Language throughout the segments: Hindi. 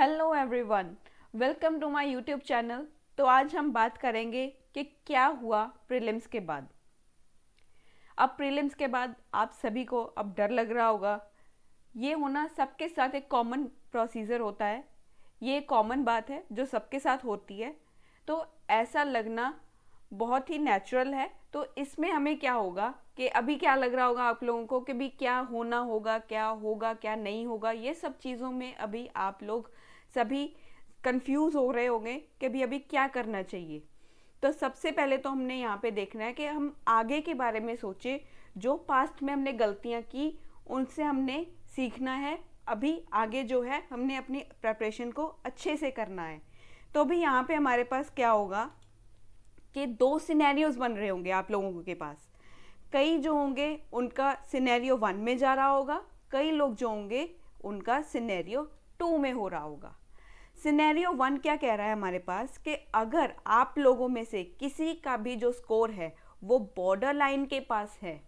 Hello everyone, welcome to my YouTube channel. तो आज हम बात करेंगे कि क्या हुआ प्रीलिम्स के बाद। अब प्रीलिम्स के बाद आप सभी को अब डर लग रहा होगा। ये होना सबके साथ एक कॉमन प्रोसीजर होता है, ये कॉमन बात है जो सबके साथ होती है। तो ऐसा लगना बहुत ही नेचुरल है। तो इसमें हमें क्या होगा कि अभी क्या लग रहा होगा आप लोगों को कि भी क्या होगा क्या नहीं होगा, ये सब चीज़ों में अभी आप लोग सभी कंफ्यूज हो रहे होंगे कि भी अभी क्या करना चाहिए। तो सबसे पहले तो हमने यहाँ पे देखना है कि हम आगे के बारे में सोचे। जो पास्ट में हमने गलतियाँ की उनसे हमने सीखना है। अभी आगे जो है हमने अपनी प्रिपरेशन को अच्छे से करना है। तो अभी यहाँ पे हमारे पास क्या होगा कि दो सिनेरियोज बन रहे होंगे आप लोगों के पास। कई जो होंगे उनका सिनेरियो 1 में जा रहा होगा, कई लोग जो होंगे उनका सिनेरियो 2 में हो रहा होगा। सिनेरियो 1 क्या कह रहा है हमारे पास कि अगर आप लोगों में से किसी का भी जो स्कोर है वो बॉर्डर लाइन के पास है,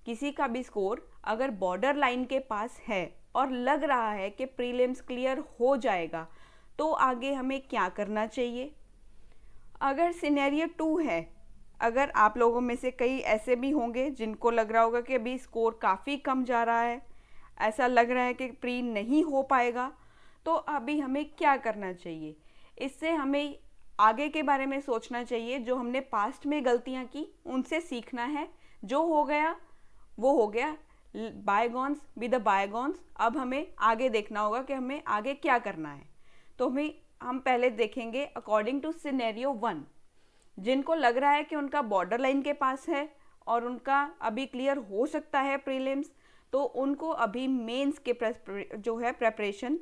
किसी का भी स्कोर अगर बॉर्डर लाइन के पास है और लग रहा है कि प्रीलिम्स क्लियर हो जाएगा, तो आगे हमें क्या करना चाहिए। अगर सिनेरियो 2 है, अगर आप लोगों में से कई ऐसे भी होंगे जिनको लग रहा होगा कि अभी स्कोर काफ़ी कम जा रहा है, ऐसा लग रहा है कि प्री नहीं हो पाएगा, तो अभी हमें क्या करना चाहिए। इससे हमें आगे के बारे में सोचना चाहिए। जो हमने पास्ट में गलतियां की उनसे सीखना है। जो हो गया वो हो गया, बायगॉन्स बी द बायगॉन्स। अब हमें आगे देखना होगा कि हमें आगे क्या करना है। तो हम पहले देखेंगे अकॉर्डिंग टू सिनेरियो 1। जिनको लग रहा है कि उनका बॉर्डर लाइन के पास है और उनका अभी क्लियर हो सकता है प्रीलिम्स, तो उनको अभी मेंस के जो है प्रेपरेशन,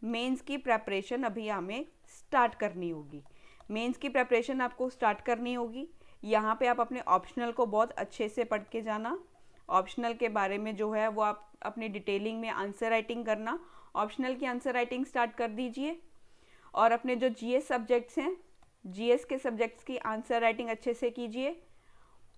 मेंस की प्रेपरेशन अभी हमें स्टार्ट करनी होगी। मेंस की प्रेपरेशन आपको स्टार्ट करनी होगी। यहाँ पे आप अपने ऑप्शनल को बहुत अच्छे से पढ़ के जाना। ऑप्शनल के बारे में जो है वो आप अपनी डिटेलिंग में आंसर राइटिंग करना। ऑप्शनल की आंसर राइटिंग स्टार्ट कर दीजिए। और अपने जो जीएस सब्जेक्ट्स हैं, जीएस के सब्जेक्ट्स की आंसर राइटिंग अच्छे से कीजिए।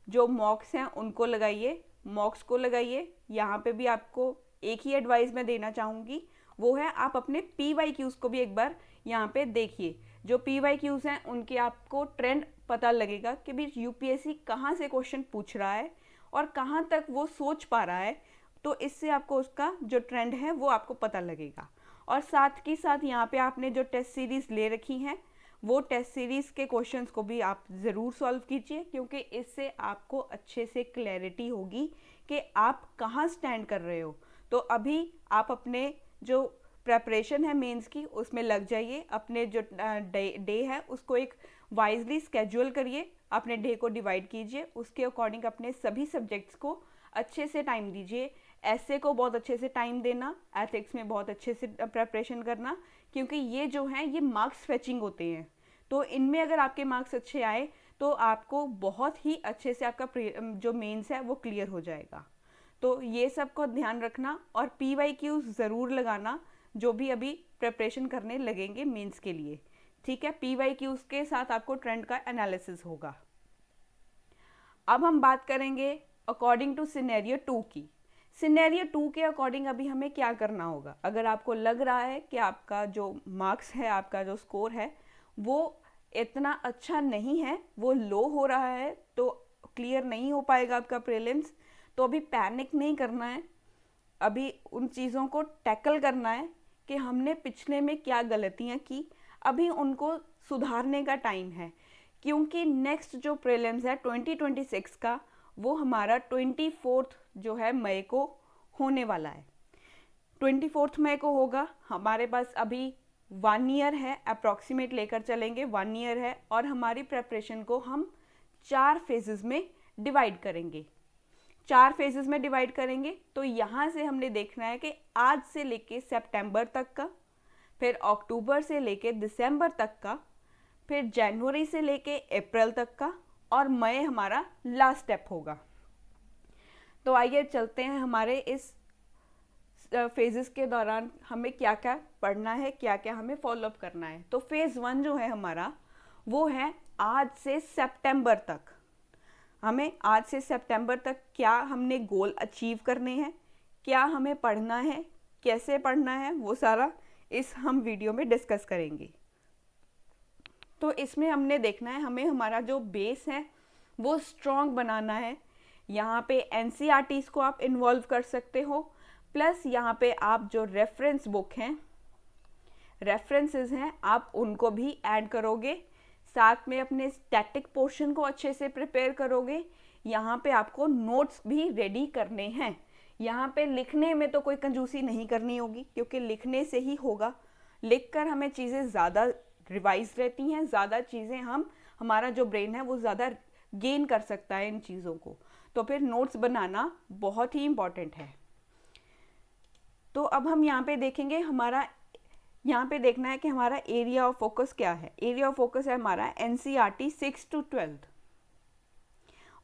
जो मॉक्स हैं उनको लगाइए, मॉक्स को लगाइए। यहाँ पे भी आपको एक ही एडवाइस मैं देना चाहूँगी, वो है आप अपने PYQs को भी एक बार यहाँ पे देखिए। जो PYQs हैं उनके आपको ट्रेंड पता लगेगा कि भी यूपीएससी कहाँ से क्वेश्चन पूछ रहा है और कहाँ तक वो सोच पा रहा है। तो इससे आपको उसका जो ट्रेंड है वो आपको पता लगेगा। और साथ ही साथ यहाँ पे आपने जो टेस्ट सीरीज़ ले रखी हैं वो टेस्ट सीरीज़ के क्वेश्चंस को भी आप ज़रूर सॉल्व कीजिए, क्योंकि इससे आपको अच्छे से क्लैरिटी होगी कि आप कहाँ स्टैंड कर रहे हो। तो अभी आप अपने जो प्रेपरेशन है मेंस की उसमें लग जाइए। अपने जो डे है उसको एक वाइजली स्केड्यूल करिए, अपने डे को डिवाइड कीजिए, उसके अकॉर्डिंग अपने सभी सब्जेक्ट्स को अच्छे से टाइम दीजिए। ऐसे को बहुत अच्छे से टाइम देना, एथिक्स में बहुत अच्छे से प्रेपरेशन करना, क्योंकि ये जो हैं ये मार्क्स फेचिंग होते हैं। तो इनमें अगर आपके मार्क्स अच्छे आए तो आपको बहुत ही अच्छे से आपका जो मेंस है वो क्लियर हो जाएगा। तो ये सब को ध्यान रखना और PYQ ज़रूर लगाना जो भी अभी प्रिपरेशन करने लगेंगे मेंस के लिए। ठीक है, PYQ के साथ आपको ट्रेंड का एनालिसिस होगा। अब हम बात करेंगे अकॉर्डिंग टू सिनेरियो 2 की। सिनेरियो 2 के अकॉर्डिंग अभी हमें क्या करना होगा। अगर आपको लग रहा है कि आपका जो मार्क्स है, आपका जो स्कोर है वो इतना अच्छा नहीं है, वो लो हो रहा है, तो क्लियर नहीं हो पाएगा आपका प्रीलिम्स, तो अभी पैनिक नहीं करना है। अभी उन चीज़ों को टैकल करना है कि हमने पिछले में क्या गलतियाँ की, अभी उनको सुधारने का टाइम है। क्योंकि नेक्स्ट जो प्रीलिम्स है 2026 का, वो हमारा 24 जो है मई को होने वाला है। 24 मई को होगा। हमारे पास अभी 1 ईयर है, अप्रॉक्सीमेट लेकर चलेंगे 1 ईयर है, और हमारी प्रेपरेशन को हम 4 फेजेस में डिवाइड करेंगे। 4 फेजेस में डिवाइड करेंगे। तो यहाँ से हमने देखना है कि आज से लेके सितंबर तक का, फिर अक्टूबर से लेके दिसंबर तक का, फिर जनवरी से लेके अप्रैल तक का, और मई हमारा लास्ट स्टेप होगा। तो आइए चलते हैं हमारे इस फेजेस के दौरान हमें क्या क्या पढ़ना है, क्या क्या हमें फॉलोअप करना है। तो फेज़ 1 जो है हमारा वो है आज से सितंबर तक। हमें आज से सितंबर तक क्या हमने गोल अचीव करने हैं, क्या हमें पढ़ना है, कैसे पढ़ना है, वो सारा इस हम वीडियो में डिस्कस करेंगे। तो इसमें हमने देखना है, हमें हमारा जो बेस है वो स्ट्रॉन्ग बनाना है। यहाँ पे एनसीईआरटीज़ को आप इन्वॉल्व कर सकते हो, प्लस यहाँ पे आप जो रेफरेंस बुक हैं, रेफरेंसेस हैं, आप उनको भी ऐड करोगे। साथ में अपने स्टैटिक पोर्शन को अच्छे से प्रिपेयर करोगे। यहाँ पे आपको नोट्स भी रेडी करने हैं। यहाँ पे लिखने में तो कोई कंजूसी नहीं करनी होगी, क्योंकि लिखने से ही होगा। लिखकर हमें चीज़ें ज़्यादा रिवाइज रहती हैं, ज़्यादा चीज़ें हमारा जो ब्रेन है वो ज़्यादा गेन कर सकता है इन चीज़ों को। तो फिर नोट्स बनाना बहुत ही इम्पॉर्टेंट है। तो अब हम यहाँ पे देखेंगे, हमारा यहाँ पे देखना है कि हमारा एरिया ऑफ फोकस क्या है। एरिया ऑफ फोकस है हमारा एनसीईआरटी 6 to 12,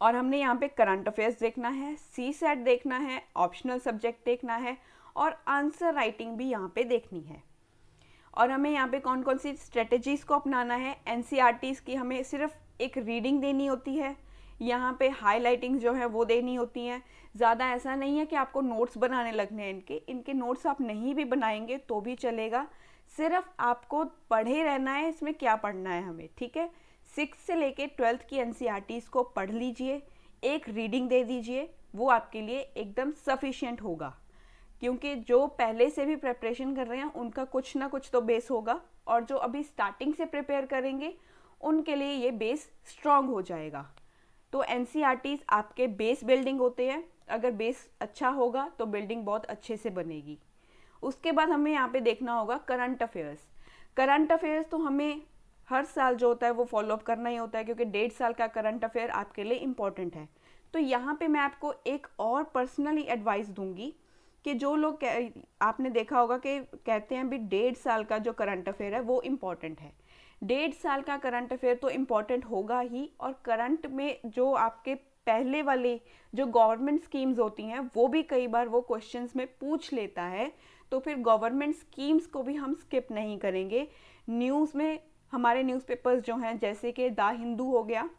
और हमने यहाँ पे करंट अफेयर्स देखना है, सी सेट देखना है, ऑप्शनल सब्जेक्ट देखना है, और आंसर राइटिंग भी यहाँ पे देखनी है। और हमें यहाँ पे कौन कौन सी स्ट्रेटजीज़ को अपनाना है। एनसीईआरटीज़ की हमें सिर्फ एक रीडिंग देनी होती है, यहाँ पे हाईलाइटिंग जो है वो देनी होती हैं। ज़्यादा ऐसा नहीं है कि आपको नोट्स बनाने लगने हैं। इनके नोट्स आप नहीं भी बनाएंगे तो भी चलेगा, सिर्फ आपको पढ़े रहना है इसमें क्या पढ़ना है हमें, ठीक है। 6 से लेके 12th की एनसीईआरटीज़ को पढ़ लीजिए, एक रीडिंग दे दीजिए, वो आपके लिए एकदम सफिशिएंट होगा। क्योंकि जो पहले से भी प्रिपरेशन कर रहे हैं उनका कुछ ना कुछ तो बेस होगा, और जो अभी स्टार्टिंग से प्रिपेयर करेंगे उनके लिए ये बेस स्ट्रॉन्ग हो जाएगा। तो एनसीईआरटीज़ आपके बेस बिल्डिंग होते हैं। अगर बेस अच्छा होगा तो बिल्डिंग बहुत अच्छे से बनेगी। उसके बाद हमें यहाँ पे देखना होगा करंट अफेयर्स। करंट अफेयर्स तो हमें हर साल जो होता है वो फॉलोअप करना ही होता है, क्योंकि 1.5 साल का करंट अफेयर आपके लिए इम्पॉर्टेंट है। तो यहाँ पे मैं आपको एक और पर्सनली एडवाइस दूंगी कि जो लोग आपने देखा होगा कि कहते हैं भी 1.5 साल का जो करंट अफेयर है वो इम्पॉर्टेंट है। 1.5 साल का करंट अफेयर तो इम्पॉर्टेंट होगा ही, और करंट में जो आपके पहले वाली जो गवर्नमेंट स्कीम्स होती हैं वो भी कई बार वो क्वेश्चंस में पूछ लेता है। तो फिर गवर्नमेंट स्कीम्स को भी हम स्किप नहीं करेंगे। न्यूज़ में हमारे न्यूज़पेपर्स जो हैं, जैसे कि द हिंदू हो गया,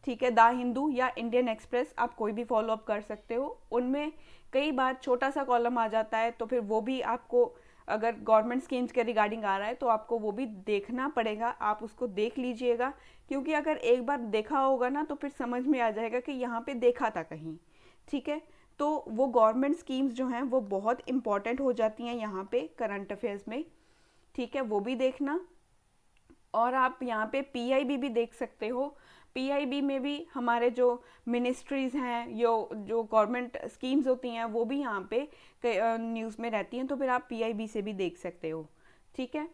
ठीक है, द हिंदू या इंडियन एक्सप्रेस, आप कोई भी फॉलो अप कर सकते हो। उनमें कई बार छोटा सा कॉलम आ जाता है, तो फिर वो भी आपको, अगर गवर्नमेंट स्कीम्स के रिगार्डिंग आ रहा है तो आपको वो भी देखना पड़ेगा। आप उसको देख लीजिएगा, क्योंकि अगर एक बार देखा होगा ना तो फिर समझ में आ जाएगा कि यहाँ पे देखा था कहीं, ठीक है। तो वो गवर्नमेंट स्कीम्स जो हैं वो बहुत इंपॉर्टेंट हो जाती हैं यहाँ पे करंट अफेयर्स में, ठीक है, वो भी देखना। और आप यहाँ पे पीआईबी भी देख सकते हो। पीआईबी में भी हमारे जो मिनिस्ट्रीज़ हैं, जो गवर्नमेंट स्कीम्स होती हैं वो भी यहाँ पे न्यूज़ में रहती हैं, तो फिर आप पीआईबी से भी देख सकते हो, ठीक है।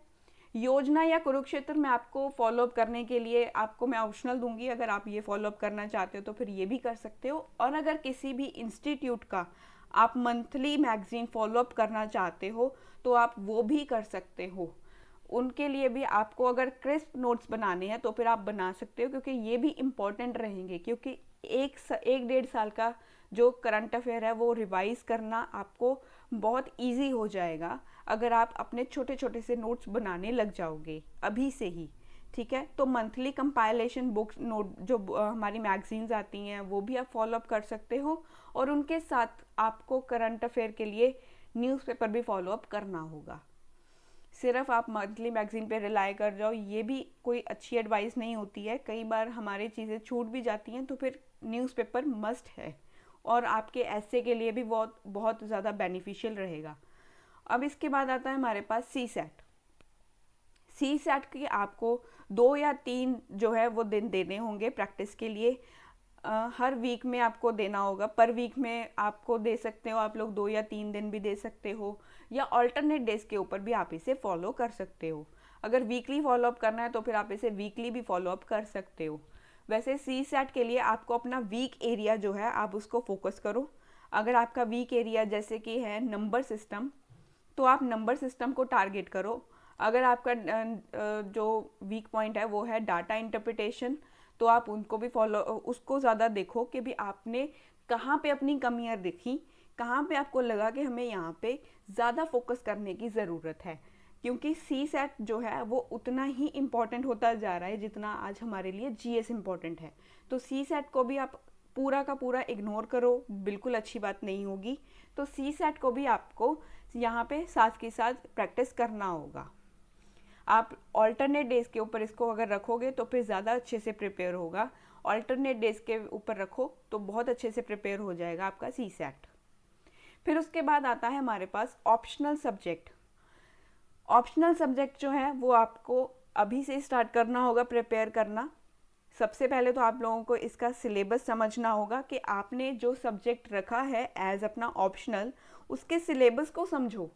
योजना या कुरुक्षेत्र में आपको फॉलोअप करने के लिए आपको मैं ऑप्शनल दूंगी, अगर आप ये फॉलोअप करना चाहते हो तो फिर ये भी कर सकते हो। और अगर किसी भी इंस्टीट्यूट का आप मंथली मैगजीन फॉलोअप करना चाहते हो तो आप वो भी कर सकते हो। उनके लिए भी आपको अगर क्रिस्प नोट्स बनाने हैं तो फिर आप बना सकते हो, क्योंकि ये भी इम्पॉर्टेंट रहेंगे। क्योंकि एक 1.5 साल का जो करंट अफेयर है वो रिवाइज करना आपको बहुत इजी हो जाएगा अगर आप अपने छोटे छोटे से नोट्स बनाने लग जाओगे अभी से ही, ठीक है। तो मंथली कंपाइलेशन बुक्स नोट जो हमारी मैगजीन्स आती हैं वो भी आप फॉलोअप कर सकते हो, और उनके साथ आपको करंट अफेयर के लिए न्यूज़पेपर भी फॉलोअप करना होगा। सिर्फ आप मंथली मैगजीन पे रिलाई कर जाओ, ये भी कोई अच्छी एडवाइस नहीं होती है। कई बार हमारी चीज़ें छूट भी जाती हैं, तो फिर न्यूज़पेपर मस्ट है, और आपके ऐसे के लिए भी बहुत बहुत ज़्यादा बेनिफिशियल रहेगा। अब इसके बाद आता है हमारे पास सी सेट। सी सेट की आपको 2 या 3 जो है वो दिन देने होंगे प्रैक्टिस के लिए। हर वीक में आपको देना होगा, पर वीक में आपको दे सकते हो आप लोग 2 या 3 दिन भी दे सकते हो, या ऑल्टरनेट डेज के ऊपर भी आप इसे फॉलो कर सकते हो। अगर वीकली फॉलोअप करना है तो फिर आप इसे वीकली भी फॉलोअप कर सकते हो। वैसे सी सेट के लिए आपको अपना वीक एरिया जो है आप उसको फोकस करो। अगर आपका वीक एरिया जैसे कि है नंबर सिस्टम, तो आप नंबर सिस्टम को टारगेट करो। अगर आपका जो वीक पॉइंट है वो है डाटा इंटरप्रिटेशन, तो आप उनको भी उसको ज़्यादा देखो कि भी आपने कहाँ पे अपनी कमियाँ दिखी, कहाँ पे आपको लगा कि हमें यहाँ पे ज़्यादा फोकस करने की ज़रूरत है। क्योंकि सी सेट जो है वो उतना ही इम्पॉर्टेंट होता जा रहा है जितना आज हमारे लिए जीएस इम्पॉर्टेंट है। तो सी सेट को भी आप पूरा का पूरा इग्नोर करो, बिल्कुल अच्छी बात नहीं होगी। तो सी सेट को भी आपको यहाँ पे साथ के साथ प्रैक्टिस करना होगा। आप ऑल्टरनेट डेज के ऊपर इसको अगर रखोगे तो फिर ज़्यादा अच्छे से प्रिपेयर होगा। ऑल्टरनेट डेज के ऊपर रखो तो बहुत अच्छे से प्रिपेयर हो जाएगा आपका सीसैट। फिर उसके बाद आता है हमारे पास ऑप्शनल सब्जेक्ट। ऑप्शनल सब्जेक्ट जो है वो आपको अभी से स्टार्ट करना होगा प्रिपेयर करना। सबसे पहले तो आप लोगों को इसका सिलेबस समझना होगा कि आपने जो सब्जेक्ट रखा है एज अपना ऑप्शनल, उसके सिलेबस को समझो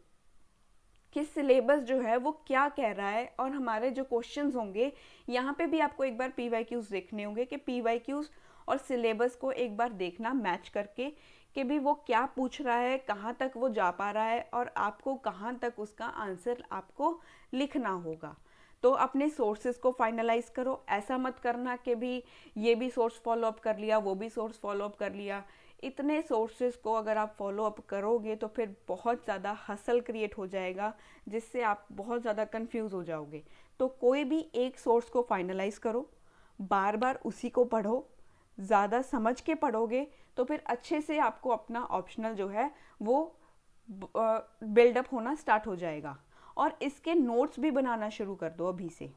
कि सिलेबस जो है वो क्या कह रहा है। और हमारे जो क्वेश्चंस होंगे यहाँ पे भी आपको एक बार PYQs देखने होंगे कि PYQs और सिलेबस को एक बार देखना मैच करके कि भी वो क्या पूछ रहा है, कहाँ तक वो जा पा रहा है और आपको कहाँ तक उसका आंसर आपको लिखना होगा। तो अपने सोर्सेज को फाइनलाइज करो। ऐसा मत करना कि भी ये भी सोर्स फॉलो अप कर लिया, वो भी सोर्स फॉलो अप कर लिया। इतने सोर्सेज को अगर आप फॉलो अप करोगे तो फिर बहुत ज़्यादा हसल क्रिएट हो जाएगा, जिससे आप बहुत ज़्यादा कंफ्यूज हो जाओगे। तो कोई भी एक सोर्स को फाइनलाइज करो, बार बार उसी को पढ़ो। ज़्यादा समझ के पढ़ोगे तो फिर अच्छे से आपको अपना ऑप्शनल जो है वो बिल्डअप होना स्टार्ट हो जाएगा। और इसके नोट्स भी बनाना शुरू कर दो अभी से।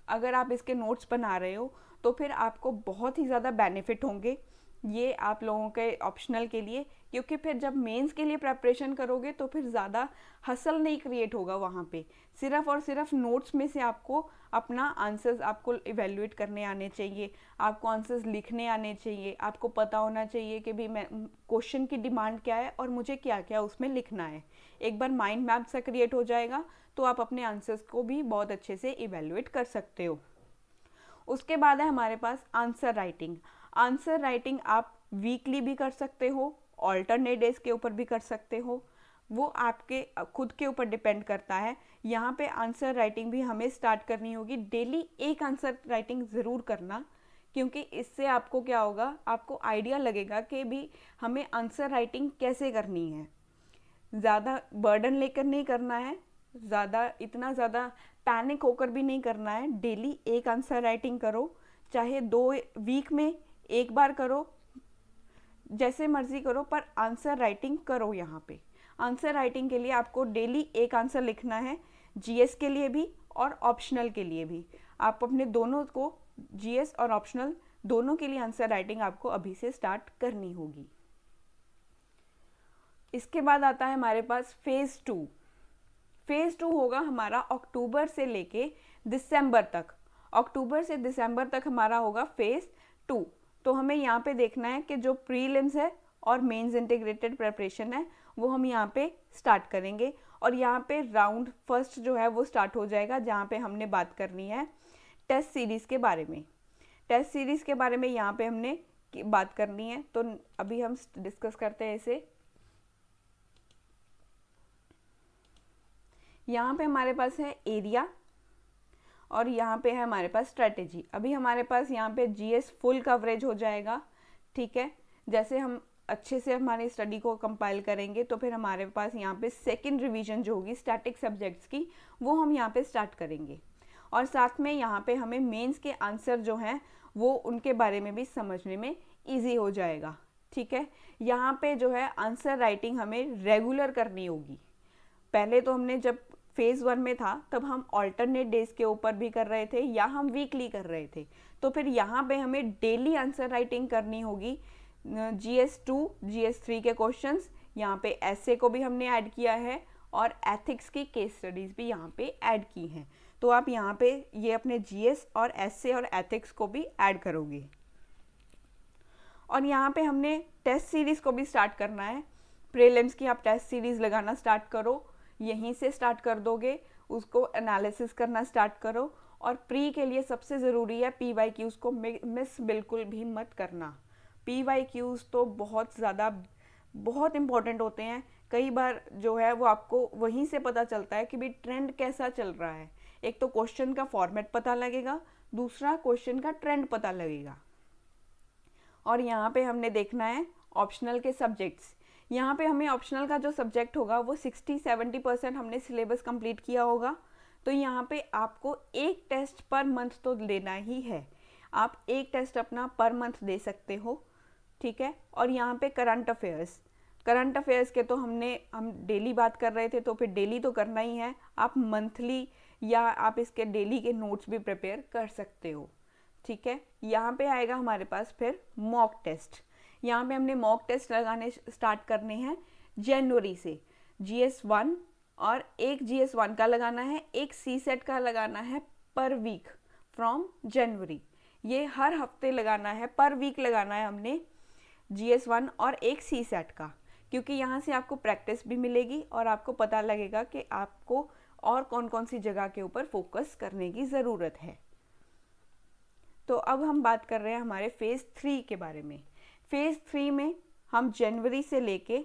अगर आप इसके नोट्स बना रहे हो तो फिर आपको बहुत ही ज़्यादा बेनिफिट होंगे ये आप लोगों के ऑप्शनल के लिए, क्योंकि फिर जब मेंस के लिए प्रेपरेशन करोगे तो फिर ज़्यादा हसल नहीं क्रिएट होगा वहाँ पे। सिर्फ और सिर्फ नोट्स में से आपको अपना आंसर्स आपको इवेल्युएट करने आने चाहिए, आपको आंसर्स लिखने आने चाहिए, आपको पता होना चाहिए कि भी मैं क्वेश्चन की डिमांड क्या है और मुझे क्या क्या उसमें लिखना है। एक बार माइंड मैप सा क्रिएट हो जाएगा तो आप अपने आंसर्स को भी बहुत अच्छे से इवेल्युएट कर सकते हो। उसके बाद है हमारे पास आंसर राइटिंग। आंसर राइटिंग आप वीकली भी कर सकते हो, ऑल्टरनेट डेज के ऊपर भी कर सकते हो, वो आपके खुद के ऊपर डिपेंड करता है। यहाँ पे आंसर राइटिंग भी हमें स्टार्ट करनी होगी। डेली एक आंसर राइटिंग ज़रूर करना, क्योंकि इससे आपको क्या होगा, आपको आइडिया लगेगा कि भी हमें आंसर राइटिंग कैसे करनी है। ज़्यादा बर्डन लेकर नहीं करना है, इतना ज़्यादा पैनिक होकर भी नहीं करना है। डेली एक आंसर राइटिंग करो, चाहे 2 वीक में एक बार करो, जैसे मर्जी करो, पर आंसर राइटिंग करो। यहाँ पे आंसर राइटिंग के लिए आपको डेली एक आंसर लिखना है, GS के लिए भी और ऑप्शनल के लिए भी। आप अपने दोनों को, GS और ऑप्शनल दोनों के लिए आंसर राइटिंग आपको अभी से स्टार्ट करनी होगी। इसके बाद आता है हमारे पास फेज़ 2। फेज़ 2 होगा हमारा अक्टूबर से लेके दिसंबर तक। अक्टूबर से दिसंबर तक हमारा होगा फेज़ 2। तो हमें यहाँ पे देखना है कि जो प्रीलिम्स है और मेंस इंटीग्रेटेड प्रिपरेशन है वो हम यहाँ पे स्टार्ट करेंगे। और यहाँ पे राउंड फर्स्ट जो है वो स्टार्ट हो जाएगा, जहाँ पे हमने बात करनी है टेस्ट सीरीज़ के बारे में। टेस्ट सीरीज़ के बारे में यहाँ पे हमने बात करनी है, तो अभी हम डिस्कस करते हैं इसे। यहाँ पे हमारे पास है एरिया और यहाँ पे है हमारे पास स्ट्रेटेजी। अभी हमारे पास यहाँ पे GS फुल कवरेज हो जाएगा, ठीक है। जैसे हम अच्छे से हमारी स्टडी को कंपाइल करेंगे तो फिर हमारे पास यहाँ पे सेकंड रिवीजन जो होगी स्टैटिक सब्जेक्ट्स की, वो हम यहाँ पे स्टार्ट करेंगे। और साथ में यहाँ पे हमें मेंस के आंसर जो हैं वो उनके बारे में भी समझने में ईजी हो जाएगा, ठीक है। यहाँ पे जो है आंसर राइटिंग हमें रेगुलर करनी होगी। पहले तो हमने जब फेज़ 1 में था तब हम ऑल्टरनेट डेज के ऊपर भी कर रहे थे या हम वीकली कर रहे थे, तो फिर यहाँ पे हमें डेली आंसर राइटिंग करनी होगी। GS2 GS3 के क्वेश्चंस, यहाँ पे ऐसे को भी हमने ऐड किया है और एथिक्स की केस स्टडीज़ भी यहाँ पे ऐड की हैं। तो आप यहाँ पे ये अपने GS और ऐसे और एथिक्स को भी ऐड करोगे। और यहाँ पे हमने टेस्ट सीरीज़ को भी स्टार्ट करना है। प्रीलिम्स की आप टेस्ट सीरीज़ लगाना स्टार्ट करो, यहीं से स्टार्ट कर दोगे, उसको एनालिसिस करना स्टार्ट करो। और प्री के लिए सबसे ज़रूरी है PYQs को मिस बिल्कुल भी मत करना। PYQs तो बहुत इम्पॉर्टेंट होते हैं। कई बार जो है वो आपको वहीं से पता चलता है कि भाई ट्रेंड कैसा चल रहा है। एक तो क्वेश्चन का फॉर्मेट पता लगेगा, दूसरा क्वेश्चन का ट्रेंड पता लगेगा। और यहाँ पे हमने देखना है ऑप्शनल के सब्जेक्ट्स। यहाँ पे हमें ऑप्शनल का जो सब्जेक्ट होगा वो 60-70% हमने सिलेबस कंप्लीट किया होगा। तो यहाँ पे आपको एक टेस्ट पर मंथ तो लेना ही है। आप एक टेस्ट अपना पर मंथ दे सकते हो, ठीक है। और यहाँ पे करंट करंट अफेयर्स के तो हम डेली बात कर रहे थे, तो फिर डेली तो करना ही है। आप मंथली या आप इसके डेली के नोट्स भी प्रिपेयर कर सकते हो, ठीक है। यहाँ पे आएगा हमारे पास फिर मॉक टेस्ट। यहाँ पे हमने मॉक टेस्ट लगाने स्टार्ट करने हैं जनवरी से। GS1 और एक GS1 का लगाना है, एक CSET का लगाना है पर वीक फ्रॉम जनवरी। ये हर हफ्ते लगाना है, पर वीक लगाना है हमने GS1 और एक CSET का, क्योंकि यहाँ से आपको प्रैक्टिस भी मिलेगी और आपको पता लगेगा कि आपको और कौन कौन सी जगह के ऊपर फोकस करने की ज़रूरत है। तो अब हम बात कर रहे हैं हमारे फेज़ 3 के बारे में। फेज़ 3 में हम जनवरी से लेके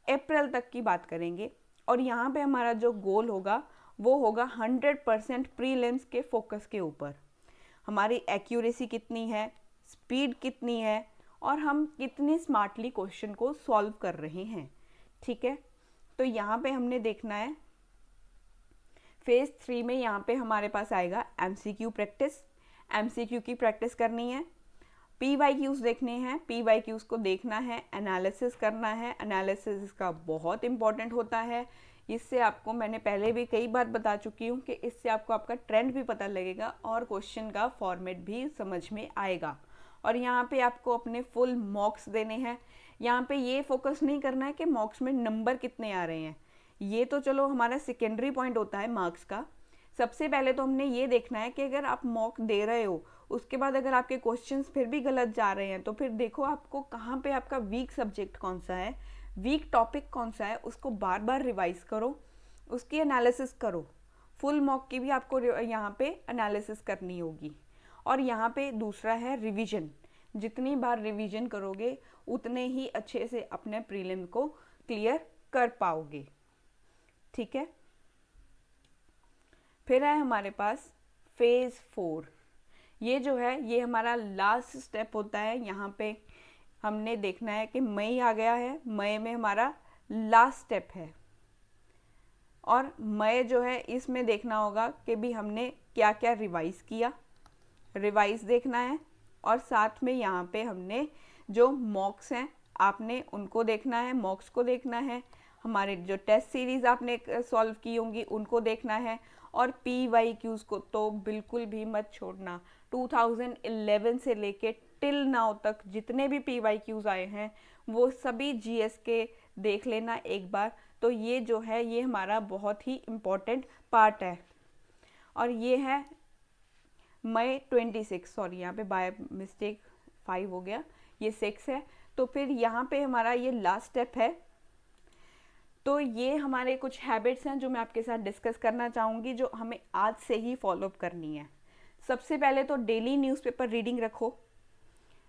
अप्रैल तक की बात करेंगे, और यहाँ पे हमारा जो गोल होगा वो होगा 100% प्रीलिम्स के फोकस के ऊपर। हमारी एक्यूरेसी कितनी है, स्पीड कितनी है, और हम कितनी स्मार्टली क्वेश्चन को सॉल्व कर रहे हैं, ठीक है। तो यहाँ पे हमने देखना है फेज़ 3 में, यहाँ पे हमारे पास आएगा MCQ प्रैक्टिस। MCQ की प्रैक्टिस करनी है, PYQs देखने हैं, PYQs को देखना है, एनालिसिस करना है। एनालिसिस इसका बहुत इंपॉर्टेंट होता है। इससे आपको मैंने पहले भी कई बार बता चुकी हूँ कि इससे आपको आपका ट्रेंड भी पता लगेगा और क्वेश्चन का फॉर्मेट भी समझ में आएगा। और यहाँ पे आपको अपने फुल मॉक्स देने हैं। यहाँ पे ये फोकस नहीं करना है कि मॉक्स में नंबर कितने आ रहे हैं, ये तो चलो हमारा सेकेंडरी पॉइंट होता है मार्क्स का। सबसे पहले तो हमने ये देखना है कि अगर आप मॉक दे रहे हो, उसके बाद अगर आपके क्वेश्चंस फिर भी गलत जा रहे हैं, तो फिर देखो आपको कहाँ पे आपका वीक सब्जेक्ट कौन सा है, वीक टॉपिक कौन सा है, उसको बार बार रिवाइज करो, उसकी एनालिसिस करो। फुल मॉक की भी आपको यहाँ पे एनालिसिस करनी होगी। और यहाँ पे दूसरा है रिवीजन। जितनी बार रिवीजन करोगे उतने ही अच्छे से अपने प्रीलिम को क्लियर कर पाओगे, ठीक है। फिर है हमारे पास फेज़ 4। ये जो है ये हमारा लास्ट स्टेप होता है। यहाँ पे हमने देखना है कि मई आ गया है, मई में हमारा लास्ट स्टेप है, और मई जो है इसमें देखना होगा कि भी हमने क्या क्या रिवाइज किया, रिवाइज देखना है। और साथ में यहाँ पे हमने जो मॉक्स हैं आपने उनको देखना है, मॉक्स को देखना है, हमारे जो टेस्ट सीरीज़ आपने सॉल्व की होंगी उनको देखना है, और PYQs को तो बिल्कुल भी मत छोड़ना। 2011 से लेके टिल नाउ तक जितने भी PYQs आए हैं वो सभी GS के देख लेना एक बार। तो ये जो है ये हमारा बहुत ही इम्पोर्टेंट पार्ट है। और ये है मई 26, सॉरी यहाँ पे बाय मिस्टेक 5 हो गया, ये 6 है। तो फिर यहाँ पे हमारा ये लास्ट स्टेप है। तो ये हमारे कुछ हैबिट्स हैं जो मैं आपके साथ डिस्कस करना चाहूँगी, जो हमें आज से ही फॉलोअप करनी है। सबसे पहले तो डेली न्यूज़पेपर रीडिंग रखो।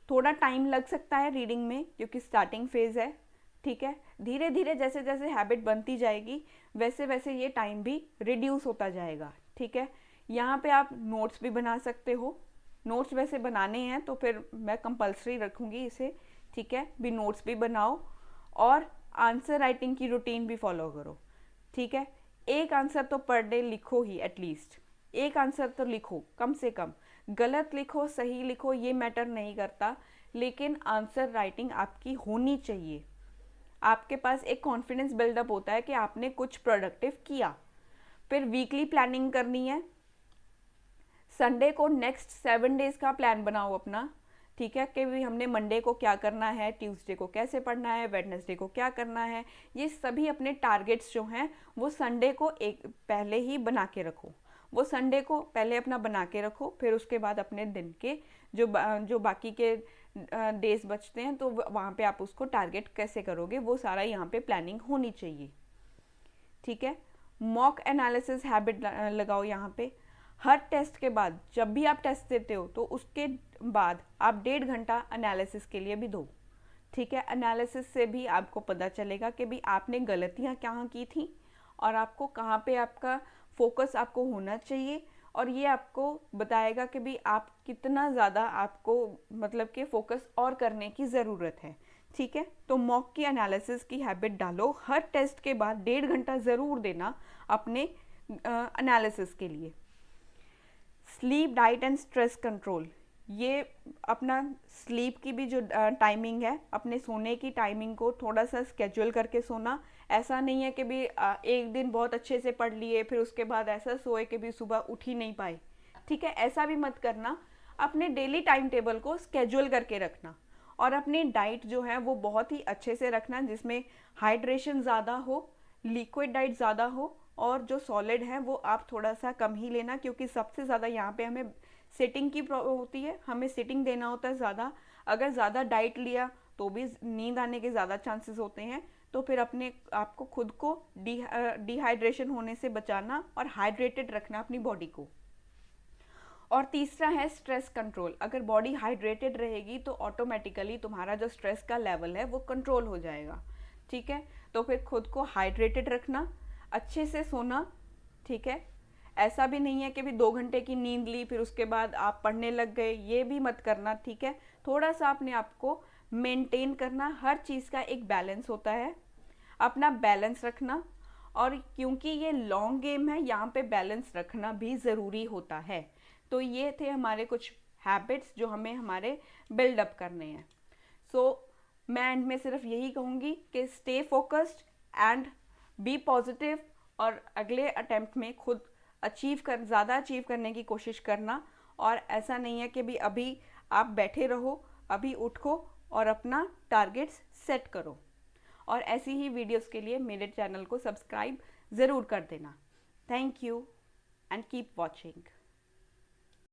थोड़ा टाइम लग सकता है रीडिंग में क्योंकि स्टार्टिंग फेज़ है, ठीक है। धीरे धीरे जैसे जैसे हैबिट बनती जाएगी वैसे वैसे ये टाइम भी रिड्यूस होता जाएगा, ठीक है। यहाँ पे आप नोट्स भी बना सकते हो। नोट्स वैसे बनाने हैं तो फिर मैं कंपलसरी रखूँगी इसे, ठीक है। भी नोट्स भी बनाओ और आंसर राइटिंग की रूटीन भी फॉलो करो, ठीक है। एक आंसर तो पर डे लिखो ही, एटलीस्ट एक आंसर तो लिखो कम से कम। गलत लिखो सही लिखो ये मैटर नहीं करता, लेकिन आंसर राइटिंग आपकी होनी चाहिए। आपके पास एक कॉन्फिडेंस बिल्डअप होता है कि आपने कुछ प्रोडक्टिव किया। फिर वीकली प्लानिंग करनी है। संडे को नेक्स्ट 7 डेज का प्लान बनाओ अपना, ठीक है। कि भी हमने मंडे को क्या करना है, ट्यूसडे को कैसे पढ़ना है, वेडनेसडे को क्या करना है। ये सभी अपने टारगेट्स जो हैं वो संडे को एक पहले ही बना के रखो। वो संडे को पहले अपना बना के रखो, फिर उसके बाद अपने दिन के जो बाकी के डेज बचते हैं तो वहाँ पे आप उसको टारगेट कैसे करोगे वो सारा यहाँ पे प्लानिंग होनी चाहिए, ठीक है। मॉक एनालिसिस हैबिट लगाओ यहाँ पे। हर टेस्ट के बाद जब भी आप टेस्ट देते हो तो उसके बाद आप 1.5 घंटा एनालिसिस के लिए भी दो, ठीक है। एनालिसिस से भी आपको पता चलेगा कि भी आपने गलतियाँ कहाँ की थी और आपको कहाँ पे आपका फोकस आपको होना चाहिए, और ये आपको बताएगा कि भी आप कितना ज़्यादा आपको मतलब कि फोकस और करने की ज़रूरत है, ठीक है। तो मॉक की एनालिसिस की हैबिट डालो। हर टेस्ट के बाद 1.5 घंटा ज़रूर देना अपने एनालिसिस के लिए। Sleep, diet and stress control, ये अपना स्लीप की भी जो टाइमिंग है, अपने सोने की टाइमिंग को थोड़ा सा स्केड्यूल करके सोना। ऐसा नहीं है कि भी एक दिन बहुत अच्छे से पढ़ लिए फिर उसके बाद ऐसा सोए कि भी सुबह उठ ही नहीं पाए, ठीक है, ऐसा भी मत करना। अपने डेली टाइम टेबल को स्केड्यूल करके रखना और अपनी डाइट जो है वो बहुत ही अच्छे से रखना, जिसमें हाइड्रेशन ज़्यादा हो, लिक्विड डाइट ज़्यादा हो, और जो सॉलिड है वो आप थोड़ा सा कम ही लेना, क्योंकि सबसे ज़्यादा यहाँ पे हमें सिटिंग की होती है, हमें सिटिंग देना होता है ज़्यादा। अगर ज़्यादा डाइट लिया तो भी नींद आने के ज़्यादा चांसेस होते हैं। तो फिर अपने आपको खुद को डिहाइड्रेशन होने से बचाना और हाइड्रेटेड रखना अपनी बॉडी को। और तीसरा है स्ट्रेस कंट्रोल। अगर बॉडी हाइड्रेटेड रहेगी तो ऑटोमेटिकली तुम्हारा जो स्ट्रेस का लेवल है वो कंट्रोल हो जाएगा, ठीक है। तो फिर खुद को हाइड्रेटेड रखना, अच्छे से सोना, ठीक है। ऐसा भी नहीं है कि भी 2 घंटे की नींद ली फिर उसके बाद आप पढ़ने लग गए, ये भी मत करना, ठीक है। थोड़ा सा अपने आप को मेंटेन करना, हर चीज़ का एक बैलेंस होता है, अपना बैलेंस रखना। और क्योंकि ये लॉन्ग गेम है, यहाँ पे बैलेंस रखना भी ज़रूरी होता है। तो ये थे हमारे कुछ हैबिट्स जो हमें हमारे बिल्डअप करने हैं। सो मैं एंड में सिर्फ यही कहूँगी कि stay focused and be positive, और अगले अटेम्प्ट में खुद ज़्यादा अचीव करने की कोशिश करना। और ऐसा नहीं है कि भी अभी आप बैठे रहो, अभी उठो और अपना टारगेट्स सेट करो। और ऐसी ही वीडियोस के लिए मेरे चैनल को सब्सक्राइब ज़रूर कर देना। Thank you and keep watching.